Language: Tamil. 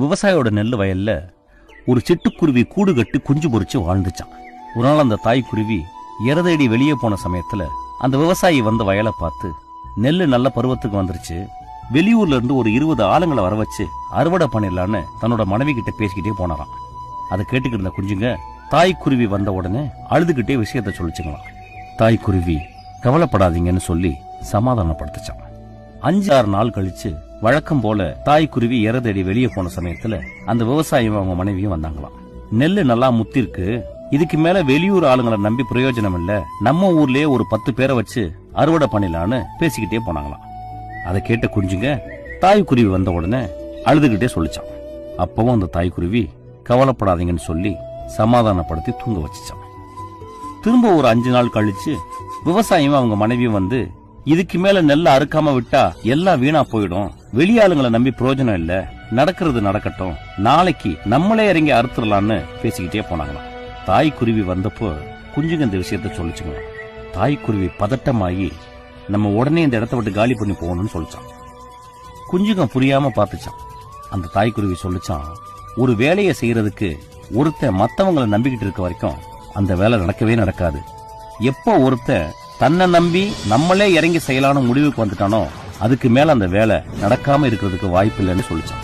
விவசாயியோட நெல் வயல்ல ஒரு சிட்டுக்குருவி கூடு கட்டி குஞ்சு பொறிச்சு வாழ்ந்துச்சான். ஒரு நாள் அந்த தாய்க்குருவி இறதேடி வெளியே போன சமயத்துல அந்த விவசாயி வந்த வயலை பார்த்து, நெல்லு நல்ல பருவத்துக்கு வந்துருச்சு, வெளியூர்ல இருந்து ஒரு 20 ஆளுங்களை வர வச்சு அறுவடை பண்ணிடலான்னு தன்னோட மனைவி கிட்ட பேசிக்கிட்டே போனாராம். அதை கேட்டுக்கிட்டு இருந்த குஞ்சுங்க தாய்க்குருவி வந்த உடனே அழுதுகிட்டே விஷயத்த சொல்லிச்சுங்களாம். தாய்க்குருவி கவலைப்படாதீங்கன்னு சொல்லி சமாதானப்படுத்துச்சான். 5-6 நாள் கழிச்சு வழக்கம் போல தாய்க்குருவி இறதேடி வெளியே போன சமயத்துல அந்த விவசாயியும் அவங்க மனைவியும் வந்தாங்களாம். நெல்லு நல்லா முத்திருக்கு, இதுக்கு மேல வெளியூர் ஆளுங்களை நம்பி பிரயோஜனம் இல்ல, நம்ம ஊர்லயே ஒரு 10 பேரை வச்சு அறுவடை பண்ணிடலான்னு பேசிக்கிட்டே போனாங்களாம். அதை கேட்ட குஞ்சுங்க தாய்க்குருவி வந்த உடனே அழுதுகிட்டே சொல்லிச்சான். அப்பவும் அந்த தாய்க்குருவி கவலைப்படாதீங்கன்னு சொல்லி சமாதானப்படுத்தி தூங்க வச்சுச்சான். திரும்ப ஒரு 5 நாள் கழிச்சு விவசாயியும் அவங்க மனைவியும் வந்து, இதுக்கு மேல நெல்ல அறுக்காம விட்டா எல்லாம் வீணா போயிடும், வெளியாளுங்களை நம்பி பிரயோஜனம் இல்ல, நடக்கிறது நடக்கட்டும், நாளைக்கு நம்மளே இறங்கி அறுத்துடலான்னு பேசிக்கிட்டே போனாங்களாம். தாய்க்குருவி வந்தப்போ குஞ்சுங்க இந்த விஷயத்த சொல்லிச்சுங்களாம். தாய்க்குருவி பதட்டமாகி நம்ம உடனே இந்த இடத்த விட்டு காலி பண்ணி போகணும்னு சொல்லிச்சான். குஞ்சுங்க புரியாம பார்த்துச்சான். அந்த தாய்க்குருவி சொல்லிச்சான், ஒரு வேலையை செய்யறதுக்கு ஒருத்தன் மத்தவங்களை நம்பிக்கிட்டு இருக்க வரைக்கும் அந்த வேலை நடக்கவே நடக்காது. எப்போ ஒருத்தன் தன்னை நம்பி நம்மளே இறங்கி செய்யலான்னு முடிவுக்கு வந்துட்டானோ அதுக்கு மேல அந்த வேலை நடக்காம இருக்கிறதுக்கு வாய்ப்பு இல்லைன்னு சொல்லிச்சான்.